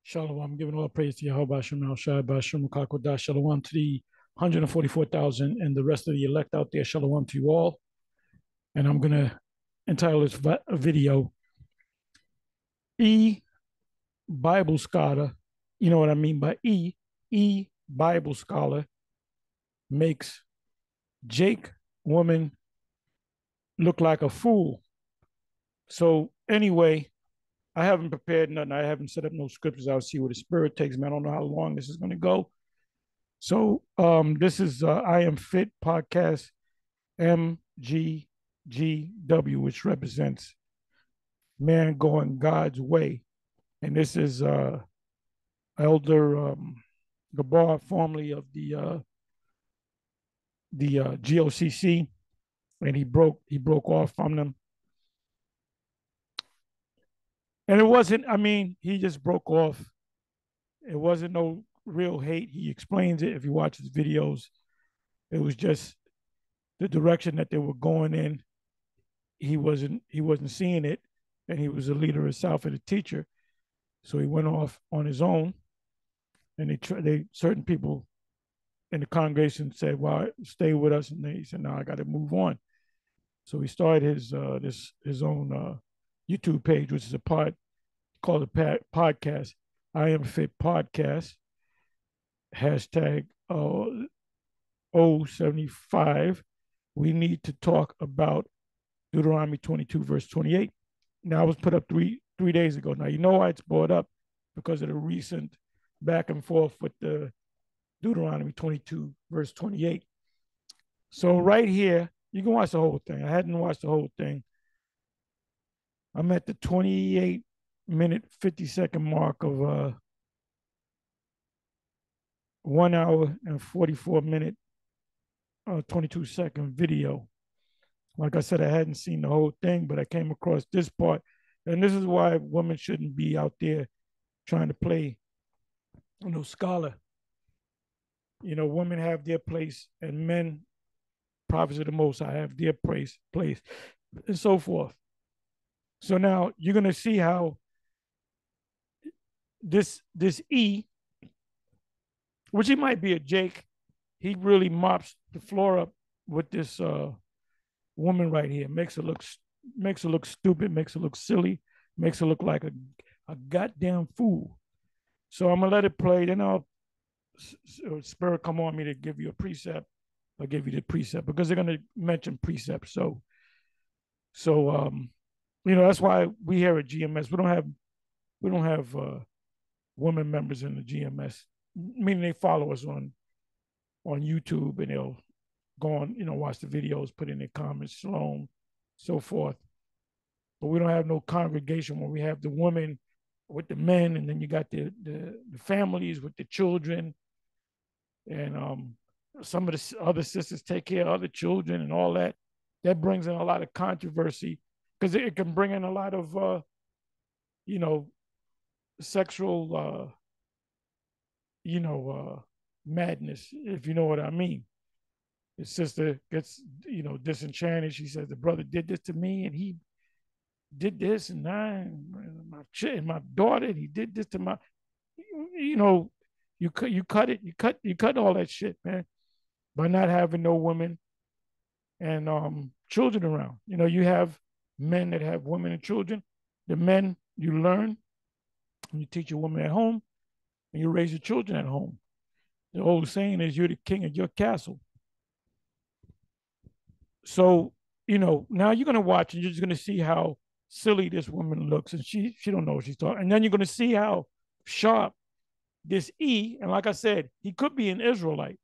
Shalom. I'm giving all praise to Yahweh Shem Al Shai Bashem Kakodah. Shalom to the 144,000 and the rest of the elect out there. Shalom to you all. And I'm going to entitle this video, E Bible Scholar. You know what I mean by E? E Bible Scholar makes Jake woman look like a fool. So anyway, I haven't prepared nothing. I haven't set up no scriptures. I'll see where the Spirit takes me. I don't know how long this is going to go. So this is I Am Fit podcast, MGGW, which represents man going God's way. And this is Elder Gabar, formerly of the GOCC, and he broke off from them. And it wasn't, I mean, he just broke off. It wasn't no real hate. He explains it if you watch his videos. It was just the direction that they were going in. He wasn't seeing it, and he was a leader himself and a teacher. So he went off on his own, and they certain people in the congregation said, "Well, stay with us," and he said, "No, I got to move on." So he started his own YouTube page, which is a called a podcast. I Am Fit Podcast. Hashtag 075. We need to talk about Deuteronomy 22, verse 28. Now, it was put up three days ago. Now, you know why it's brought up? Because of the recent back and forth with the Deuteronomy 22, verse 28. So right here, you can watch the whole thing. I hadn't watched the whole thing. I'm at the 28-minute, 50-second mark of 1 hour and 44-minute, 22-second video. Like I said, I hadn't seen the whole thing, but I came across this part. And this is why women shouldn't be out there trying to play, scholar. Women have their place, and men, prophets of the Most High, have their place, and so forth. So now you're going to see how this E, which he might be a Jake, he really mops the floor up with this woman right here. Makes her look stupid, makes her look silly, makes her look like a goddamn fool. So I'm gonna let it play. Then I'll Spirit come on me to give you a precept. I'll give you the precept because they're gonna mention precepts. So that's why we here at GMS we don't have women members in the GMS. Meaning they follow us on YouTube and they'll go on, watch the videos, put in their comments, shalom, so forth. But we don't have no congregation where we have the women with the men, and then you got the families with the children, and some of the other sisters take care of other children and all that. That brings in a lot of controversy because it can bring in a lot of, sexual, madness, if you know what I mean. His sister gets, disenchanted. She says, the brother did this to me, and he did this, and my daughter, and he did this to my, you cut all that shit, man, by not having no women and children around. You have men that have women and children. The men, you learn, and you teach your woman at home, and you raise your children at home. The old saying is, you're the king of your castle. So, now you're going to watch and you're just going to see how silly this woman looks, and she don't know what she's talking. And then you're going to see how sharp this E, and like I said, he could be an Israelite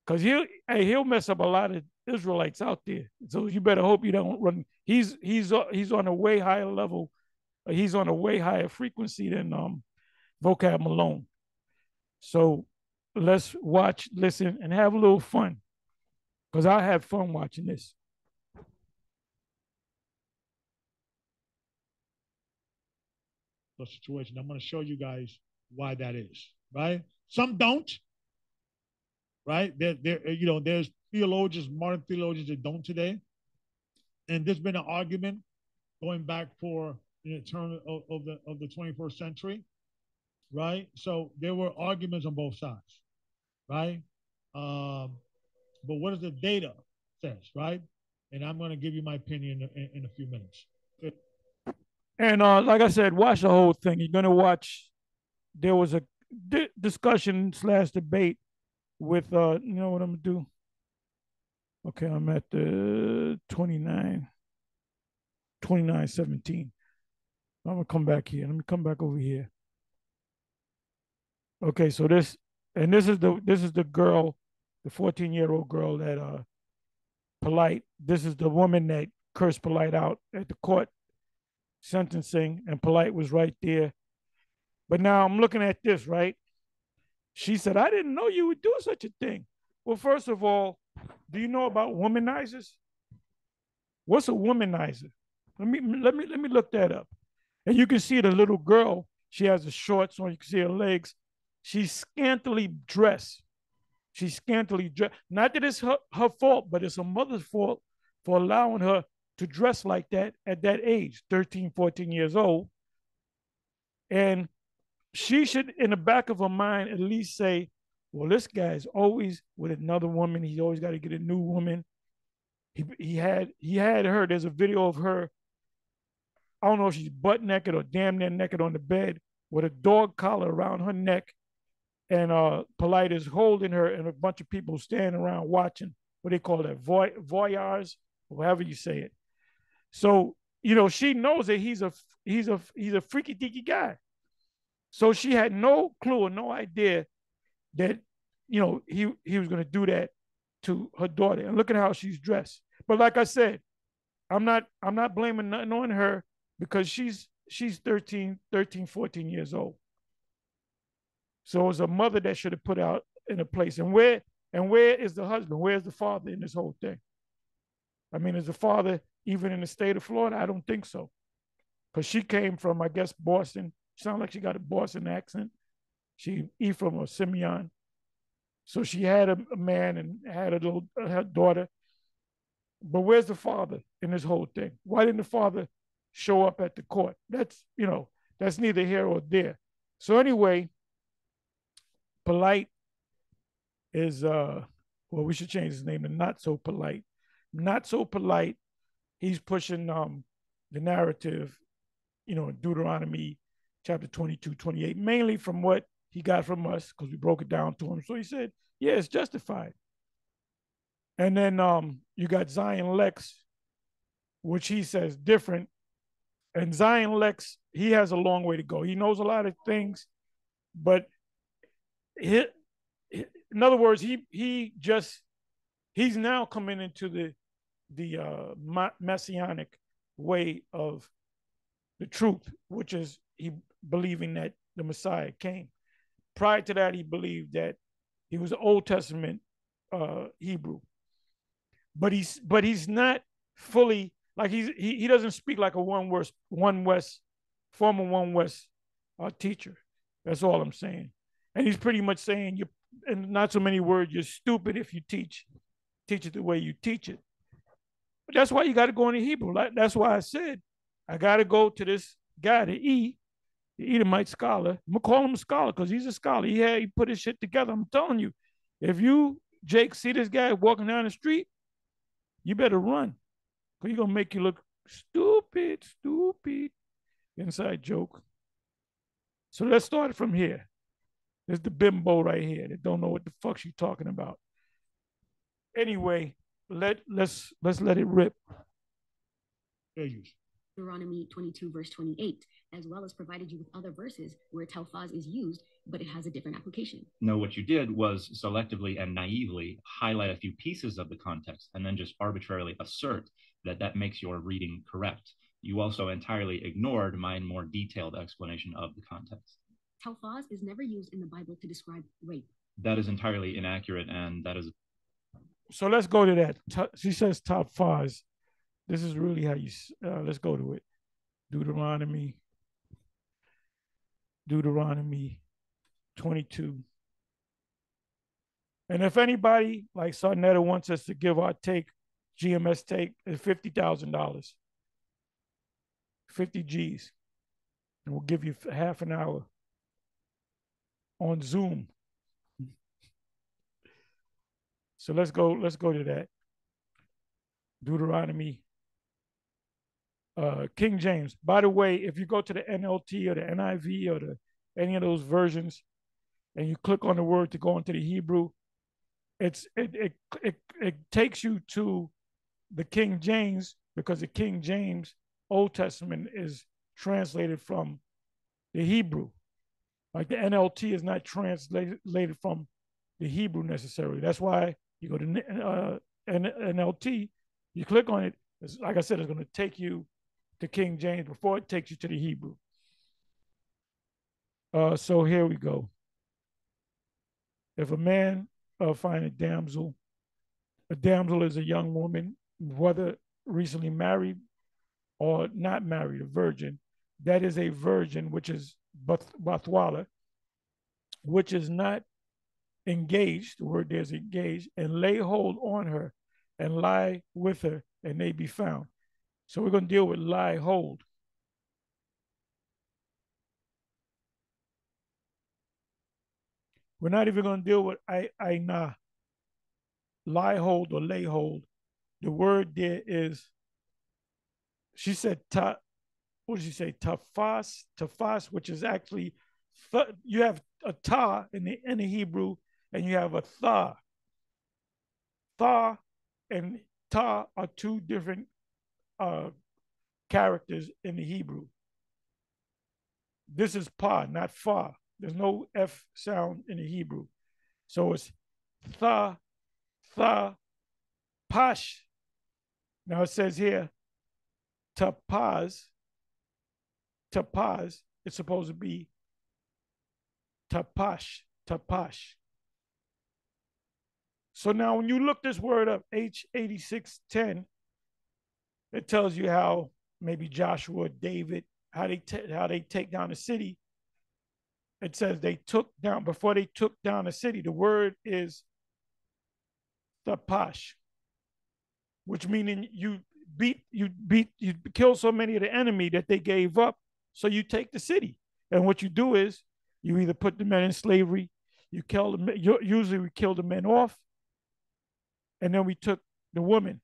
because he'll mess up a lot of Israelites out there. So you better hope you don't run. He's on a way higher level. He's on a way higher frequency than Vocab Malone. So let's watch, listen, and have a little fun because I had fun watching this. The situation. I'm going to show you guys why that is, right? Some don't, right? There's theologians, modern theologians that don't today. And there's been an argument going back for the turn of the 21st century, right? So there were arguments on both sides, right? Um, but what does the data says, right? And I'm going to give you my opinion in a few minutes. And like I said, watch the whole thing. You're gonna watch. There was a discussion slash debate with you know what I'm gonna do? Okay, I'm at the 29:17. I'm gonna come back here. Let me come back over here. Okay, so this is the girl, the 14-year-old girl that Polite. This is the woman that cursed Polite out at the court sentencing, and Polite was right there. But now I'm looking at this, right? She said, I didn't know you would do such a thing. Well, first of all, do you know about womanizers? What's a womanizer? Let me look that up. And you can see the little girl. She has the shorts on. You can see her legs. She's scantily dressed. She's scantily dressed. Not that it's her fault, but it's her mother's fault for allowing her to dress like that at that age, 13, 14 years old. And she should, in the back of her mind, at least say, well, this guy's always with another woman. He's always got to get a new woman. He had her. There's a video of her. I don't know if she's butt naked or damn near naked on the bed with a dog collar around her neck, and Polite is holding her, and a bunch of people standing around watching. What they call that, voyeurs, or however you say it. So she knows that he's a freaky deaky guy. So she had no clue or no idea that he was going to do that to her daughter. And look at how she's dressed. But like I said, I'm not blaming nothing on her because she's 13, 14 years old. So it's a mother that should have put out in a place. And where is the husband? Where's the father in this whole thing? I mean, is the father even in the state of Florida? I don't think so. Because she came from, I guess, Boston. Sounds like she got a Boston accent. She Ephraim or Simeon. So she had a man and had her daughter. But where's the father in this whole thing? Why didn't the father show up at the court? That's neither here or there. So anyway, Polite is well, we should change his name to Not So Polite. Not So Polite. He's pushing the narrative, Deuteronomy chapter 22, 28, mainly from what he got from us because we broke it down to him. So he said, yeah, it's justified. And then you got Zion Lex, which he says different. And Zion Lex, he has a long way to go. He knows a lot of things, but in other words, he's now coming into the messianic way of the truth, which is he believing that the Messiah came. Prior to that, he believed that he was an Old Testament Hebrew, but he's not fully like he doesn't speak like a one West former One West teacher. That's all I'm saying. And he's pretty much saying you, in not so many words, you're stupid if you teach it the way you teach it. But that's why you got to go into Hebrew. That's why I said I got to go to this guy, the Edomite scholar. I'm gonna call him a scholar because he's a scholar. He put his shit together. I'm telling you, if you, Jake, see this guy walking down the street, you better run because he's gonna make you look stupid. Inside joke. So let's start from here. There's the bimbo right here that don't know what the fuck she's talking about. Anyway, let's let it rip. Deuteronomy 22, verse 28, as well as provided you with other verses where telfaz is used, but it has a different application. No, what you did was selectively and naively highlight a few pieces of the context and then just arbitrarily assert that makes your reading correct. You also entirely ignored my more detailed explanation of the context. Telfaz is never used in the Bible to describe rape. That is entirely inaccurate, and that is... So let's go to that. She says telfaz. This is really how you, let's go to it. Deuteronomy 22. And if anybody like Sarnetta wants us to give our take, GMS take, is $50,000. 50 G's. And we'll give you half an hour. on Zoom. So let's go to that. Deuteronomy, King James. By the way, if you go to the NLT or the NIV or any of those versions, and you click on the word to go into the Hebrew, it takes you to the King James, because the King James Old Testament is translated from the Hebrew. Like the NLT is not translated from the Hebrew necessarily. That's why you go to NLT, you click on it. Like I said, it's going to take you to King James before it takes you to the Hebrew. So here we go. If a man find a damsel is a young woman, whether recently married or not married, a virgin. That is a virgin, which is Bathwala, which is not engaged, the word there is engaged, and lay hold on her and lie with her, and they be found. So we're going to deal with lie hold. We're not even going to deal with aina, lie hold or lay hold. The word there is, she said, what did she say? Tafas, which is actually, you have a ta in the Hebrew, and you have a tha. Tha and ta are two different characters in the Hebrew. This is pa, not fa. There's no F sound in the Hebrew. So it's tha, pash. Now it says here, tapaz, it's supposed to be tapash. So now when you look this word up, H8610, it tells you how maybe Joshua, David, how they take down the city. It says before they took down the city, the word is tapash, which meaning you kill so many of the enemy that they gave up, so you take the city. And what you do is you either put the men in slavery, usually we kill the men off, and then we took the women,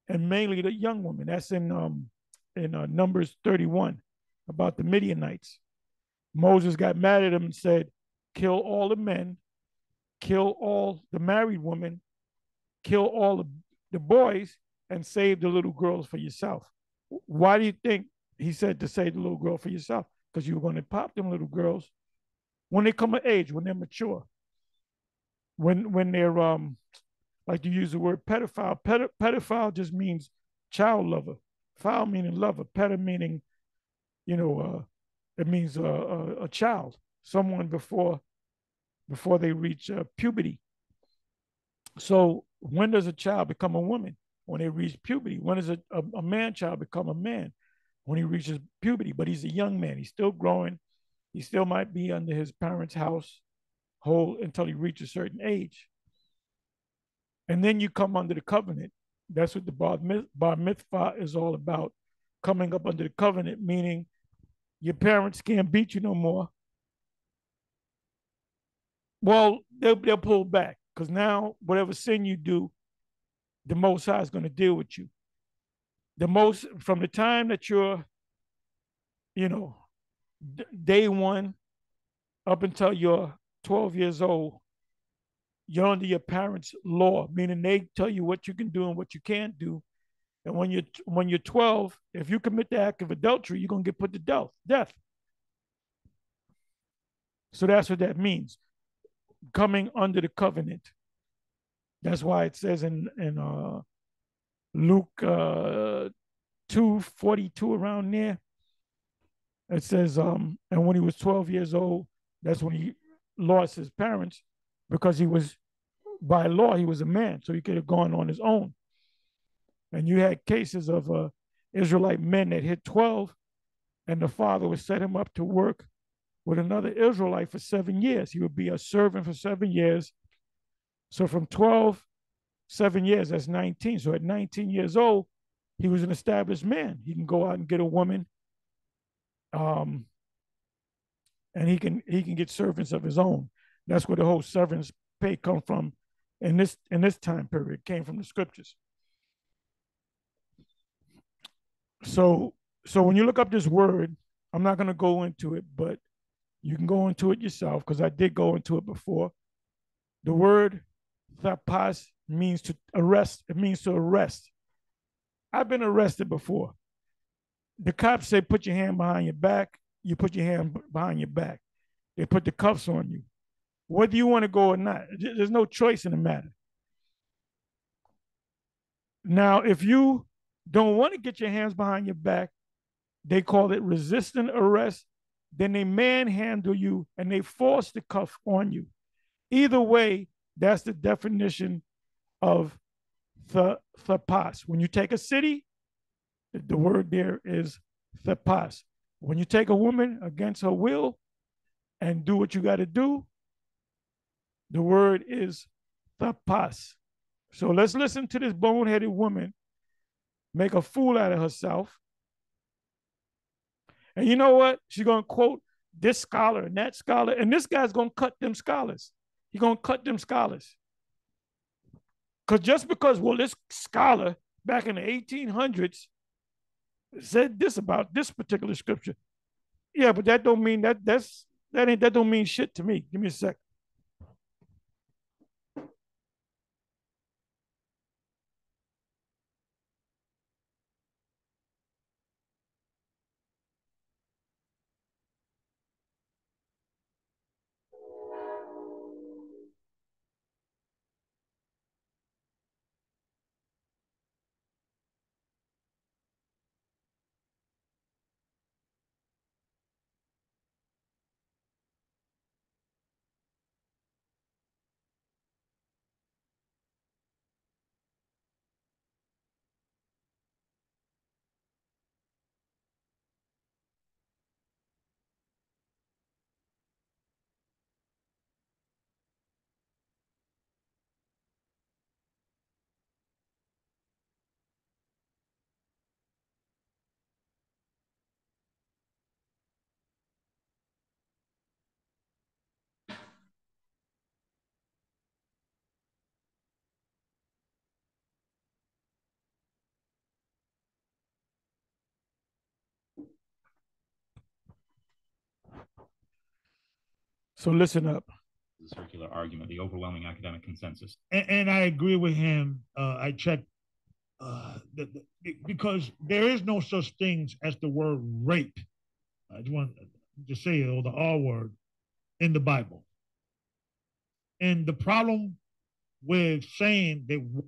and mainly the young women. That's in Numbers 31 about the Midianites. Moses got mad at them and said, kill all the men, kill all the married women, kill all the boys, and save the little girls for yourself. Why do you think he said to save the little girl for yourself? Because you were going to pop them little girls when they come of age, when they're mature, when they're like you use the word pedophile. Pedophile just means child lover. Foul meaning lover. Pedo meaning, it means a child, someone before they reach puberty. So when does a child become a woman? When they reach puberty. When does a man child become a man? When he reaches puberty. But he's a young man. He's still growing. He still might be under his parents' household until he reaches a certain age. And then you come under the covenant. That's what the bar mitzvah is all about. Coming up under the covenant, meaning your parents can't beat you no more. Well, they'll pull back, because now whatever sin you do, the Most High is going to deal with you. From the time that you're, day one up until you're 12 years old, you're under your parents' law, meaning they tell you what you can do and what you can't do. And when you're 12, if you commit the act of adultery, you're going to get put to death. So that's what that means. Coming under the covenant. That's why it says in Luke 2:42, around there, it says, and when he was 12 years old, that's when he lost his parents, because by law, he was a man, so he could have gone on his own. And you had cases of Israelite men that hit 12, and the father would set him up to work with another Israelite for 7 years. He would be a servant for 7 years. So from 12, 7 years, that's 19. So at 19 years old, he was an established man. He can go out and get a woman, and and he can get servants of his own. That's where the whole servants pay come from in this time period. It came from the scriptures. So when you look up this word, I'm not going to go into it, but you can go into it yourself because I did go into it before. The word thapas means to arrest. It means to arrest. I've been arrested before. The cops say, put your hand behind your back. You put your hand behind your back. They put the cuffs on you. Whether you want to go or not, there's no choice in the matter. Now, if you don't want to get your hands behind your back, they call it resistant arrest. Then they manhandle you and they force the cuff on you. Either way, that's the definition of thapas. When you take a city, the word there is thapas. When you take a woman against her will and do what you got to do, the word is thapas. So let's listen to this boneheaded woman make a fool out of herself. And you know what? She's going to quote this scholar and that scholar, and this guy's going to cut them scholars. He's going to cut them scholars. Because just because, well, this scholar back in the 1800s said this about this particular scripture. Yeah, but that don't mean that don't mean shit to me. Give me a sec. So listen up. The circular argument, the overwhelming academic consensus. And I agree with him. I checked because there is no such things as the word rape. I just want to say it, or the R word in the Bible. And the problem with saying that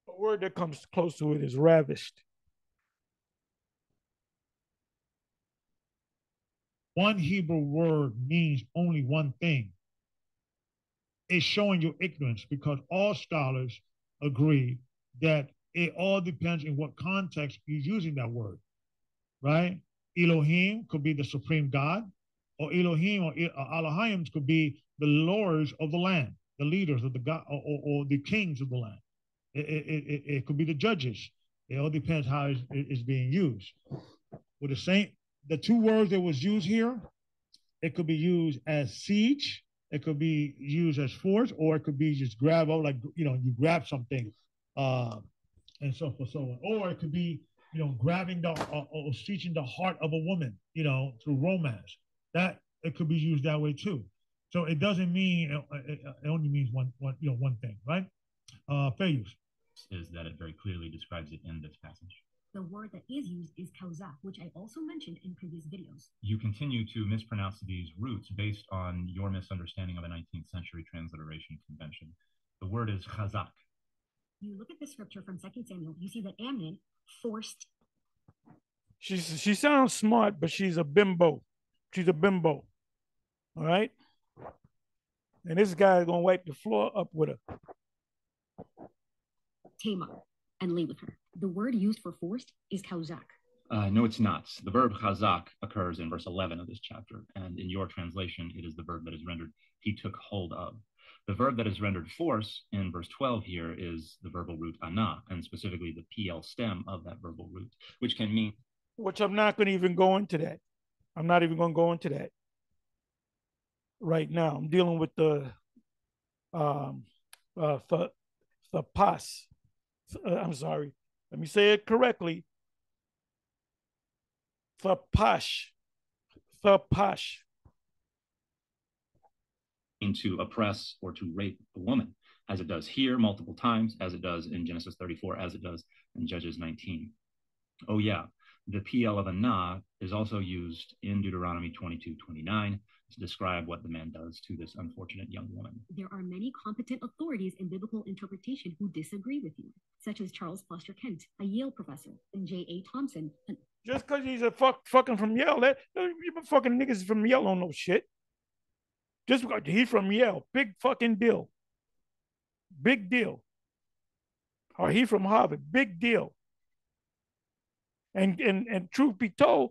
a word that comes close to it is ravished. One Hebrew word means only one thing. It's showing your ignorance because all scholars agree that it all depends in what context you're using that word, right? Elohim could be the supreme God, or Elohim or Elohim could be the lords of the land, the leaders of the God, or the kings of the land. It could be the judges. It all depends how it's being used. With the two words that was used here, it could be used as siege, it could be used as force, or it could be just grab out, like, you grab something, and so forth, so on. Or it could be, grabbing or stitching the heart of a woman, through romance. That it could be used that way too. So it doesn't mean it only means one thing, right? Fair use is that it very clearly describes it in this passage. The word that is used is kauzak, which I also mentioned in previous videos. You continue to mispronounce these roots based on your misunderstanding of a 19th century transliteration convention. The word is chazak. You look at the scripture from 2 Samuel, you see that Amnon forced. She sounds smart, but she's a bimbo. She's a bimbo. All right? And this guy is going to wipe the floor up with her. Tamar and lay with her. The word used for forced is kauzak. No, it's not. The verb chazak occurs in verse 11 of this chapter, and in your translation, it is the verb that is rendered he took hold of. The verb that is rendered force in verse 12 here is the verbal root ana, and specifically the PL stem of that verbal root, which can mean... Which I'm not going to even go into that. I'm not even going to go into that. right now. I'm dealing with the um, the pas. I'm sorry. Let me say it correctly. The pash. The pash. To oppress or to rape a woman, as it does here multiple times, as it does in Genesis 34, as it does in Judges 19. Oh, yeah. The PL of a na is also used in Deuteronomy 22:29 to describe what the man does to this unfortunate young woman. There are many competent authorities in biblical interpretation who disagree with you, such as Charles Foster Kent, a Yale professor, and J.A. Thompson. Just because he's a fucking from Yale, that fucking niggas from Yale don't know shit. Just because he's from Yale, big fucking deal. Big deal. Or he from Harvard, big deal. And truth be told,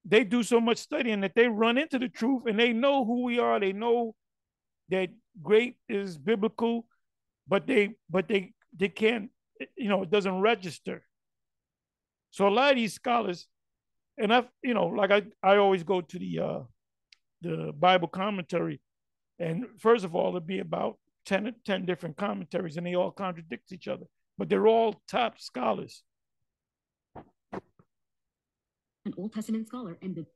they do so much studying that they run into the truth and they know who we are. They know that great is biblical, but they can't, it doesn't register. So a lot of these scholars, and like I always go to the Bible commentary, and first of all, it'd be about 10 different commentaries, and they all contradict each other, but they're all top scholars. An Old Testament scholar and the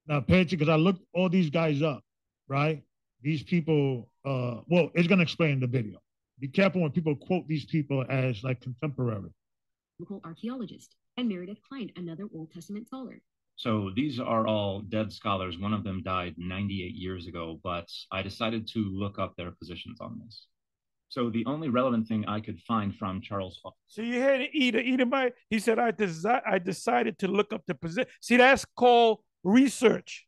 now pay attention because I looked all these guys up, right? These people, well, it's gonna explain in the video. Be careful when people quote these people as like contemporary. Local archaeologist and Meredith Klein, another Old Testament scholar. So these are all dead scholars. One of them died 98 years ago, but I decided to look up their positions on this. So the only relevant thing I could find from Charles Foster. So you heard Edomite? He said, I decided to look up the position. See, that's called research.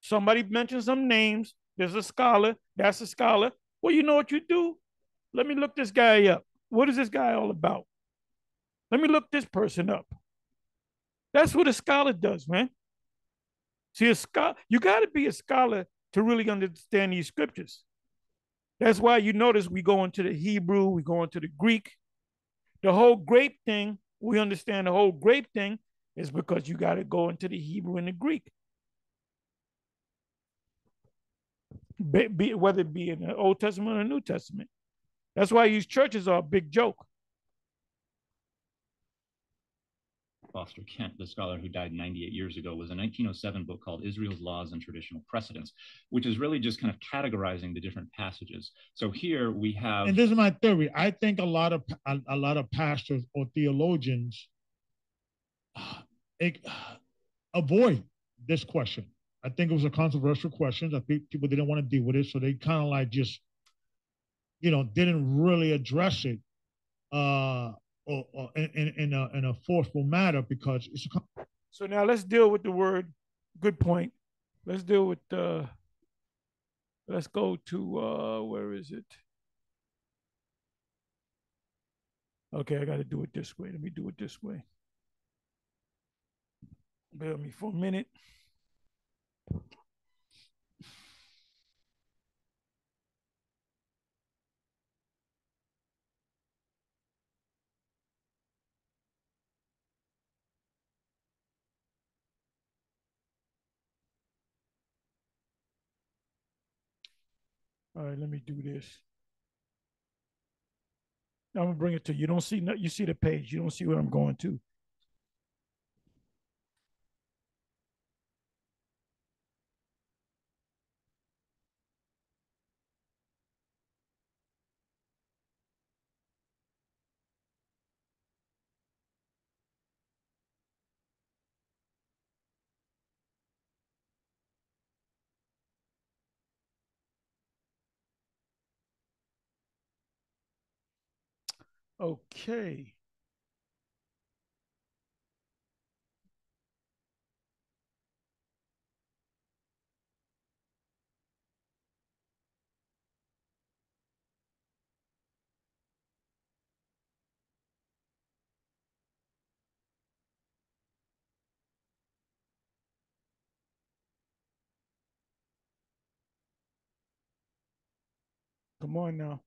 Somebody mentioned some names. There's a scholar. That's a scholar. Well, you know what you do? Let me look this guy up. What is this guy all about? Let me look this person up. That's what a scholar does, man. See, a scholar, you got to be a scholar to really understand these scriptures. That's why you notice we go into the Hebrew, we go into the Greek. The whole grape thing, we understand the whole grape thing is because you got to go into the Hebrew and the Greek. Whether it be in the Old Testament or the New Testament. That's why these churches are a big joke. Foster Kent, the scholar who died 98 years ago, was a 1907 book called Israel's Laws and Traditional Precedents, which is really just kind of categorizing the different passages. So here we have, and this is my theory. I think a lot of pastors or theologians avoid this question. I think it was a controversial question. I think people didn't want to deal with it, so they kind of like just, didn't really address it. Or in a forceful manner because it's a. So now let's deal with the word. Good point. Let's deal with let's go to where is it? Okay, I got to do it this way. Let me do it this way. Bear with me for a minute. All right, let me do this. I'm gonna bring it to you. You don't see, you see the page. You don't see where I'm going to. Okay. Come on now.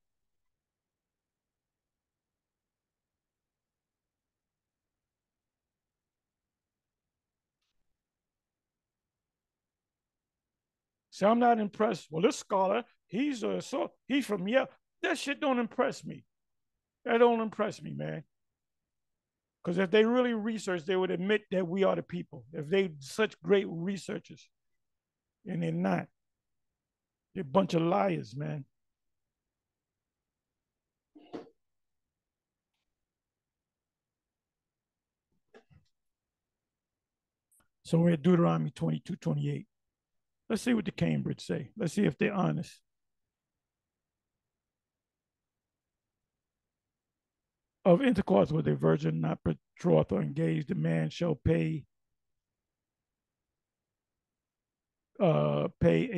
Say, I'm not impressed. Well, this scholar, he's from Yale. That shit don't impress me. That don't impress me, man. Because if they really research, they would admit that we are the people. If they such great researchers, and they're not. They're a bunch of liars, man. So we're at Deuteronomy 22:28. Let's see what the Cambridge say. Let's see if they're honest. Of intercourse with a virgin not betrothed or engaged, the man shall pay a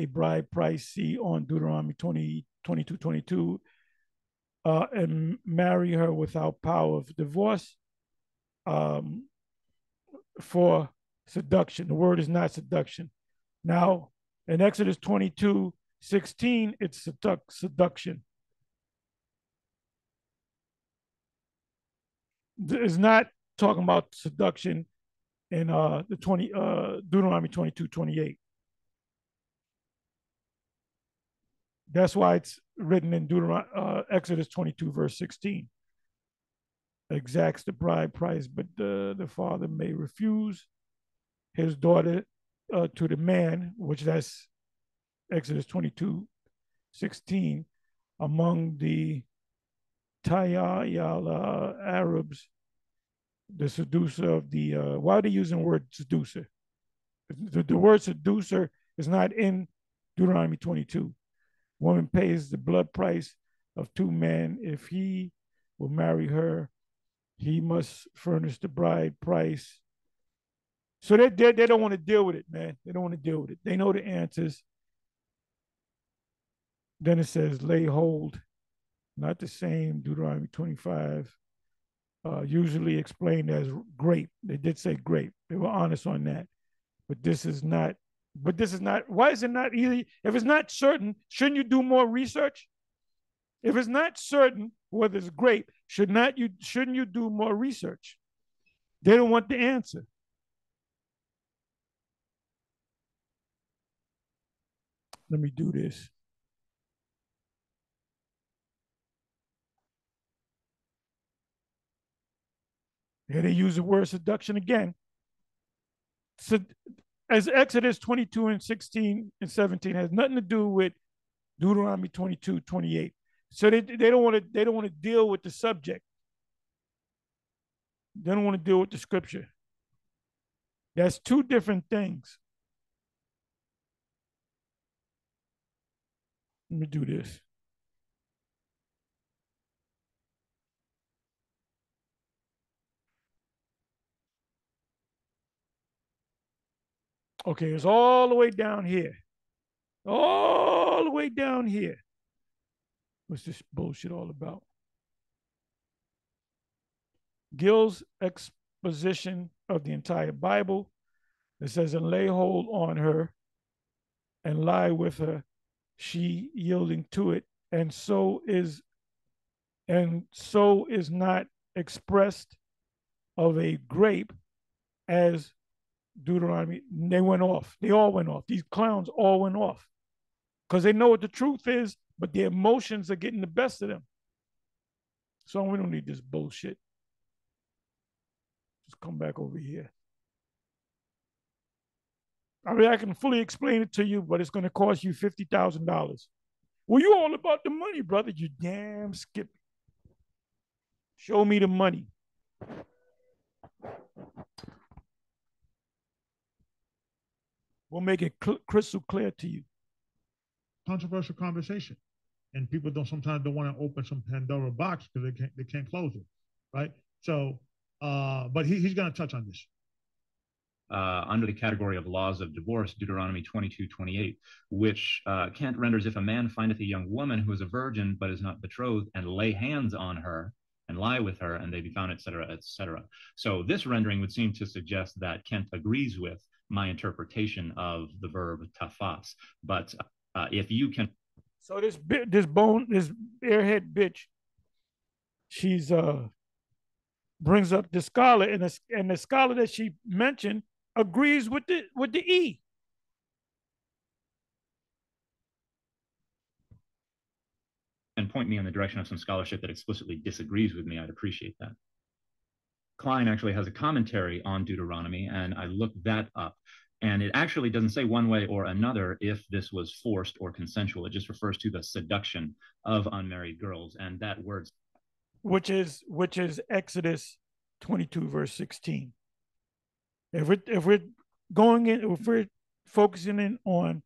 bride price. See on Deuteronomy 22:22, and marry her without power of divorce, um, for seduction. The word is not seduction. Now, in Exodus 22:16, it's seduction. It's not talking about seduction in Deuteronomy 22:28. That's why it's written in Exodus 22, verse 16. Exacts the bride price, but the father may refuse his daughter to the man, which that's Exodus 22:16, among the Tayyala Arabs, the seducer of the, why are they using the word seducer? The word seducer is not in Deuteronomy 22. Woman pays the blood price of two men. If he will marry her, he must furnish the bride price. So they don't want to deal with it, man. They don't want to deal with it. They know the answers. Then it says, lay hold, not the same, Deuteronomy 25, usually explained as grape. They did say grape. They were honest on that. But this is not, why is it not easy? If it's not certain, shouldn't you do more research? If it's not certain whether it's grape, shouldn't you do more research? They don't want the answer. Let me do this. Here they use the word seduction again. So, as Exodus 22 and 16 and 17 has nothing to do with Deuteronomy 22:28. So they don't want to deal with the subject. They don't want to deal with the scripture. That's two different things. Let me do this. Okay, it's all the way down here. All the way down here. What's this bullshit all about? Gill's exposition of the entire Bible. It says, and lay hold on her and lie with her, she yielding to it, and so is not expressed of a grape as Deuteronomy. They went off. They all went off. These clowns all went off because they know what the truth is, but their emotions are getting the best of them. So we don't need this bullshit. Just come back over here. I mean, I can fully explain it to you, but it's going to cost you $50,000. Well, you all about the money, brother. You damn skip. Show me the money. We'll make it crystal clear to you. Controversial conversation, and people sometimes don't want to open some Pandora box because they can't close it, right? So, but he's going to touch on this. Under the category of laws of divorce, Deuteronomy 22:28, which Kant renders, if a man findeth a young woman who is a virgin but is not betrothed, and lay hands on her and lie with her, and they be found, etc., etc. So this rendering would seem to suggest that Kent agrees with my interpretation of the verb tafas. But if you can, so this airhead bitch, she's brings up the scholar, and the scholar that she mentioned agrees with the E. point me in the direction of some scholarship that explicitly disagrees with me, I'd appreciate that. Klein actually has a commentary on Deuteronomy, and I looked that up. And it actually doesn't say one way or another if this was forced or consensual. It just refers to the seduction of unmarried girls. And that word, which is Exodus 22, verse 16. If we're going in, if we're focusing in on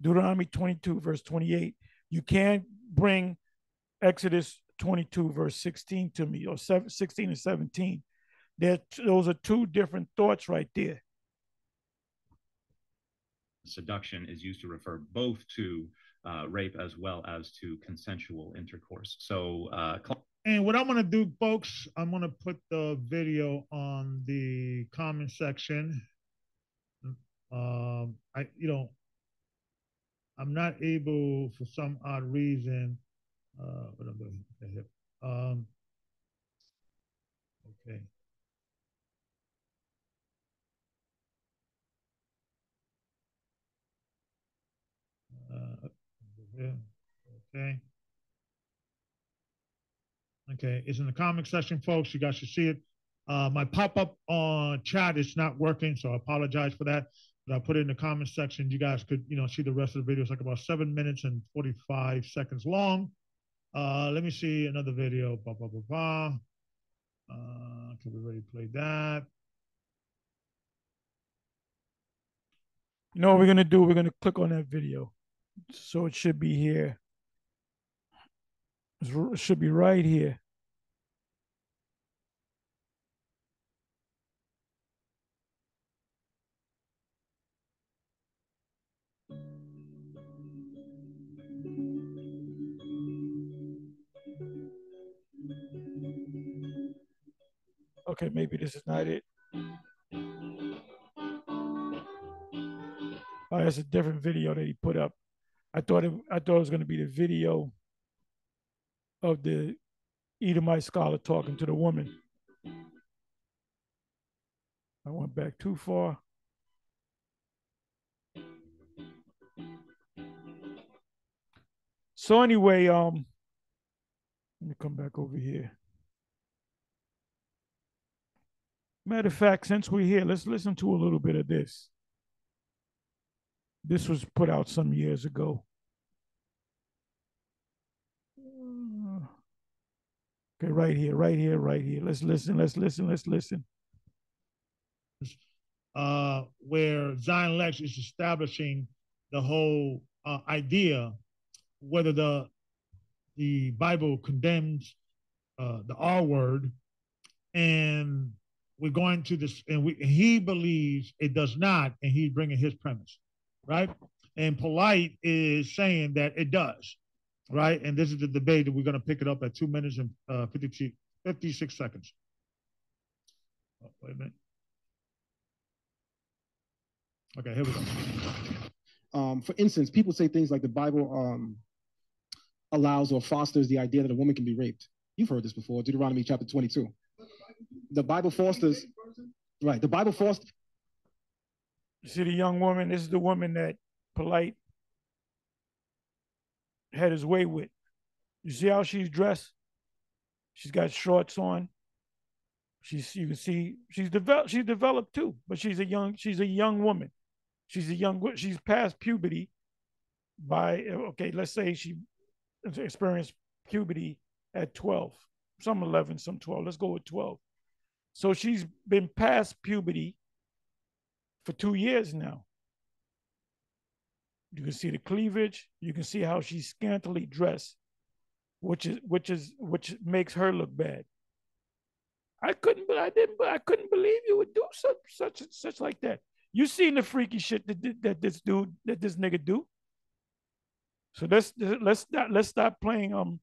Deuteronomy 22, verse 28, you can't bring Exodus 22, verse 16 to me, or 16 and 17. Those are two different thoughts right there. Seduction is used to refer both to rape as well as to consensual intercourse. So, and what I'm going to do, folks, I'm going to put the video on the comment section. I'm not able, for some odd reason, what I'm doing here. Okay. Okay. Okay, it's in the comment section, folks. You guys should see it. My pop-up on chat is not working, so I apologize for that. But I put it in the comment section. You guys could, see the rest of the video. It's like about 7 minutes and 45 seconds long. Let me see another video. Can we already play that? You know what we're gonna do? We're gonna click on that video, so it should be here. It should be right here. Okay, maybe this is not it. Oh, that's a different video that he put up. I thought it was going to be the video of the Edomite scholar talking to the woman. I went back too far. So anyway, let me come back over here. Matter of fact, since we're here, let's listen to a little bit of this. This was put out some years ago. Okay, right here. Let's listen. Where Zion Lex is establishing the whole idea, whether the Bible condemns the R word, and we're going to this, and he believes it does not, and he's bringing his premise, right? And Polite is saying that it does, right? And this is the debate that we're going to pick it up at 2 minutes and 56 seconds. Oh, wait a minute. Okay, here we go. For instance, people say things like the Bible allows or fosters the idea that a woman can be raped. You've heard this before, Deuteronomy chapter 22. The Bible fosters, right, the Bible fosters. You see the young woman, this is the woman that Polite had his way with. You see how she's dressed? She's got shorts on. You can see she's developed too, but she's a young woman. She's past puberty by, okay, let's say she experienced puberty at 12, some 11, some 12. Let's go with 12. So she's been past puberty for 2 years now. You can see the cleavage. You can see how she's scantily dressed, which makes her look bad. I couldn't believe you would do such like that. You seen the freaky shit that this nigga do. So let's stop playing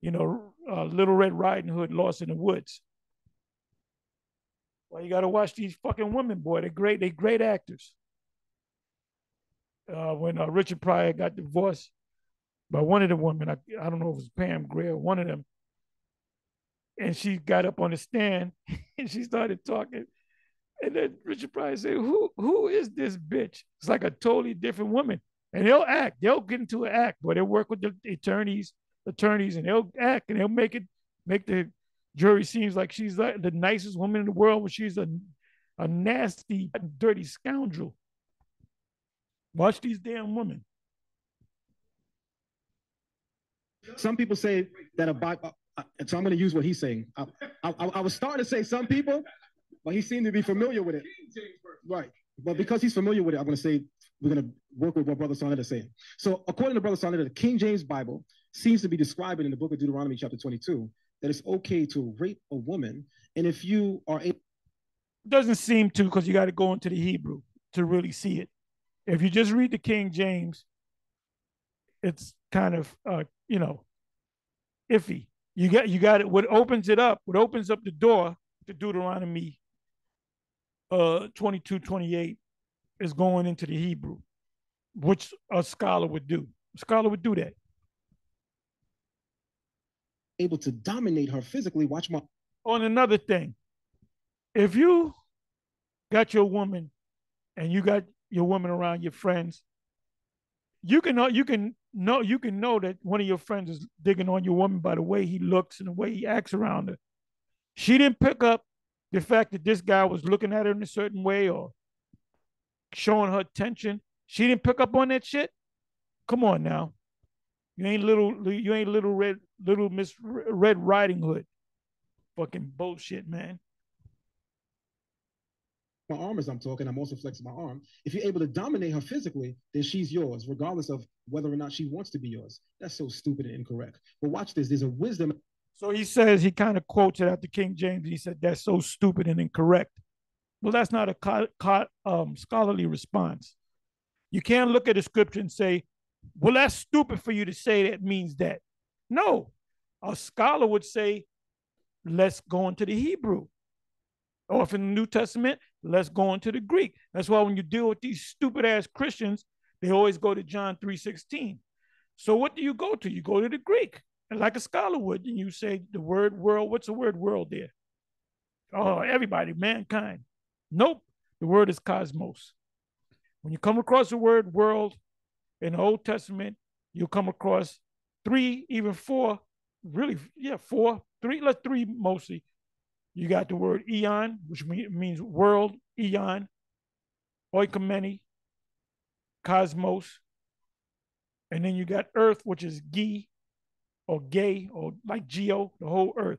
Little Red Riding Hood, Lost in the Woods. Well, you got to watch these fucking women, boy. They're great actors. When Richard Pryor got divorced by one of the women, I don't know if it was Pam Grier, one of them, and she got up on the stand and she started talking. And then Richard Pryor said, who is this bitch? It's like a totally different woman. And they'll get into an act, but they'll work with the attorneys attorneys, and they'll act and they'll make the jury seems like she's like the nicest woman in the world, when she's a nasty, dirty scoundrel. Watch these damn women. Some people say that a Bible, so I'm going to use what he's saying. I was starting to say some people, but he seemed to be familiar with it. Right. But because he's familiar with it, I'm going to say we're going to work with what Brother Sonetta is saying. So according to Brother Sonetta, the King James Bible seems to be describing in the book of Deuteronomy chapter 22 that it's okay to rape a woman. And if you are able... It doesn't seem to, because you got to go into the Hebrew to really see it. If you just read the King James, it's kind of, iffy. You got it. What opens up the door to Deuteronomy 22:28 is going into the Hebrew, which a scholar would do. A scholar would do that. Able to dominate her physically. Watch my... On another thing, if you got your woman and you got your woman around your friends, you can know that one of your friends is digging on your woman by the way he looks and the way he acts around her. She didn't pick up the fact that this guy was looking at her in a certain way or showing her attention. She didn't pick up on that shit. Come on now. You ain't little Miss Red Riding Hood. Fucking bullshit, man. My arm as I'm talking, I'm also flexing my arm. If you're able to dominate her physically, then she's yours, regardless of whether or not she wants to be yours. That's so stupid and incorrect. But watch this. There's a wisdom. So he says, he kind of quotes it after King James. And he said, that's so stupid and incorrect. Well, that's not a scholarly response. You can't look at a scripture and say, well, that's stupid for you to say that means that. No, a scholar would say, let's go into the Hebrew. Or if in the New Testament, let's go into the Greek. That's why when you deal with these stupid ass Christians, they always go to John 3:16. So what do you go to? You go to the Greek, and like a scholar would, and you say the word world. What's the word world there? Oh, everybody, mankind. Nope, the word is cosmos. When you come across the word world in the Old Testament, you'll come across 3, even 4, really, 4, 3, let's 3 mostly. You got the word eon, which means world, eon, oikomeni, cosmos. And then you got earth, which is gi or gay or like geo, the whole earth.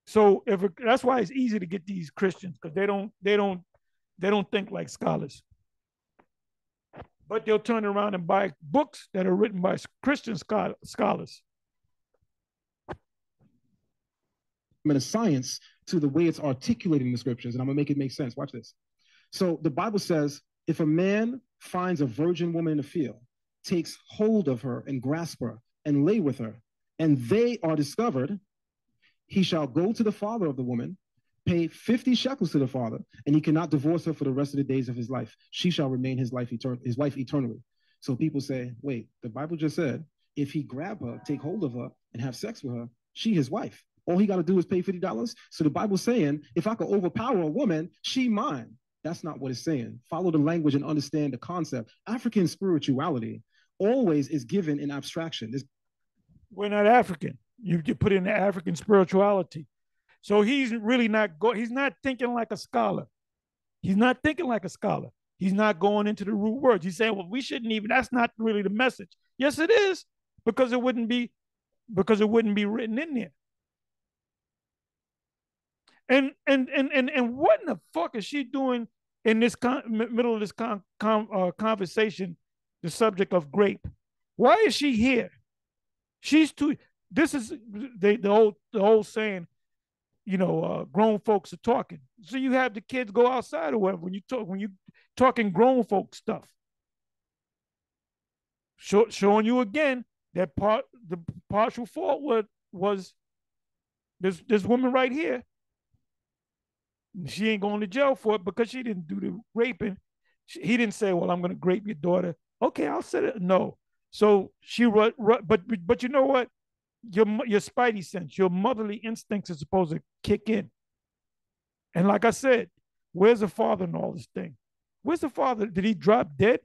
So that's why it's easy to get these Christians, because they don't think like scholars. But they'll turn around and buy books that are written by Christian scholars. A science to the way it's articulating the scriptures, and I'm gonna make it make sense. Watch this. So the Bible says, if a man finds a virgin woman in the field, takes hold of her and grasp her and lay with her, and they are discovered, he shall go to the father of the woman, pay 50 shekels to the father, and he cannot divorce her for the rest of the days of his life. She shall remain his wife eternally. So people say, wait, the Bible just said, if he grab her, take hold of her, and have sex with her, she his wife. All he got to do is pay $50. So the Bible's saying, if I could overpower a woman, she mine. That's not what it's saying. Follow the language and understand the concept. African spirituality always is given in abstraction. We're not African. You put in the African spirituality. So he's really he's not thinking like a scholar. He's not thinking like a scholar. He's not going into the root words. He's saying, well, we shouldn't even, that's not really the message. Yes, it is, because it wouldn't be written in there. And what in the fuck is she doing in this middle of this conversation, the subject of grape? Why is she here? She's too. This is the whole saying. Grown folks are talking. So you have the kids go outside or whatever when you talking grown folk stuff. Showing you again that the partial fault was this woman right here. She ain't going to jail for it because she didn't do the raping. He didn't say, well, I'm going to rape your daughter. Okay, I'll set it. No. So she but you know what? Your spidey sense, your motherly instincts are supposed to kick in. And like I said, where's the father in all this thing? Where's the father? Did he drop dead?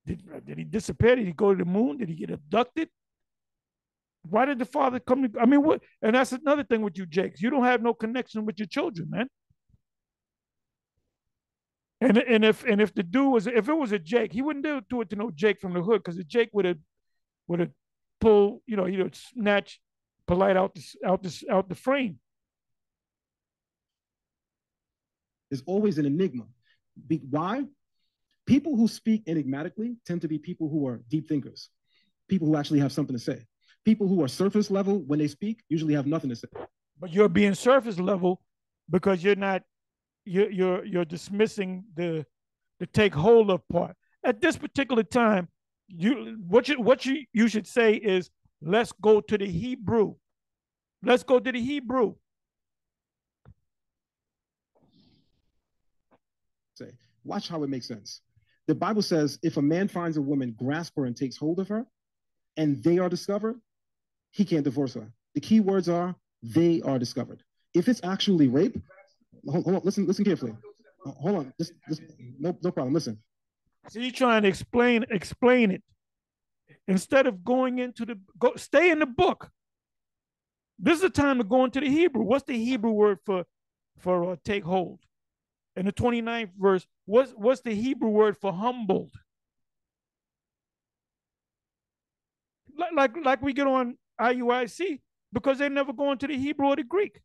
Did he disappear? Did he go to the moon? Did he get abducted? Why did the father come to? I mean, what? And that's another thing with you, Jakes. You don't have no connection with your children, man. And if the dude was, if it was a Jake, he wouldn't do it to no Jake from the hood, because the Jake would have pulled, he'd have snatched polite out the frame. There's always an enigma. Why? People who speak enigmatically tend to be people who are deep thinkers, people who actually have something to say. People who are surface level when they speak usually have nothing to say. But you're being surface level because you're dismissing the take hold of part. At this particular time, you should say is, let's go to the Hebrew. Let's go to the Hebrew. Say, watch how it makes sense. The Bible says if a man finds a woman, grasp her, and takes hold of her, and they are discovered, he can't divorce her. The key words are they are discovered. If it's actually rape, hold on, listen carefully. Hold on, no problem. Listen. So you're trying to explain it instead of going into stay in the book. This is the time to go into the Hebrew. What's the Hebrew word for take hold? In the 29th verse, what's the Hebrew word for humbled? Like we get on IUIC, because they never go into the Hebrew or the Greek.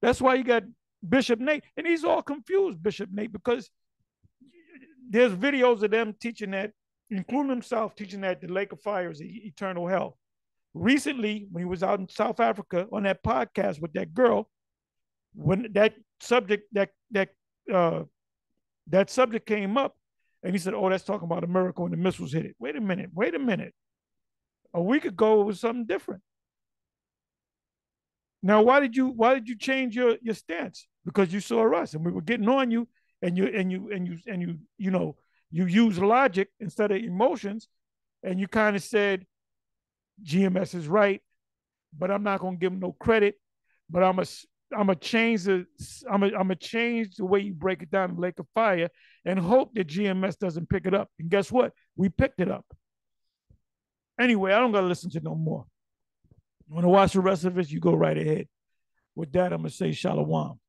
That's why you got Bishop Nate, and he's all confused, Bishop Nate, because there's videos of them teaching that, including himself, teaching that the lake of fire is eternal hell. Recently, when he was out in South Africa on that podcast with that girl, when that subject came up, and he said, "Oh, that's talking about a miracle when the missiles hit it." Wait a minute. A week ago, it was something different. Now, why did you change your stance? Because you saw us, and we were getting on you, and you use logic instead of emotions, and you kind of said GMS is right, but I'm not gonna give him no credit. But I'm gonna change the way you break it down in Lake of Fire, and hope that GMS doesn't pick it up. And guess what? We picked it up. Anyway, I don't gotta listen to no more. You want to watch the rest of it? You go right ahead. With that, I'm gonna say shalom.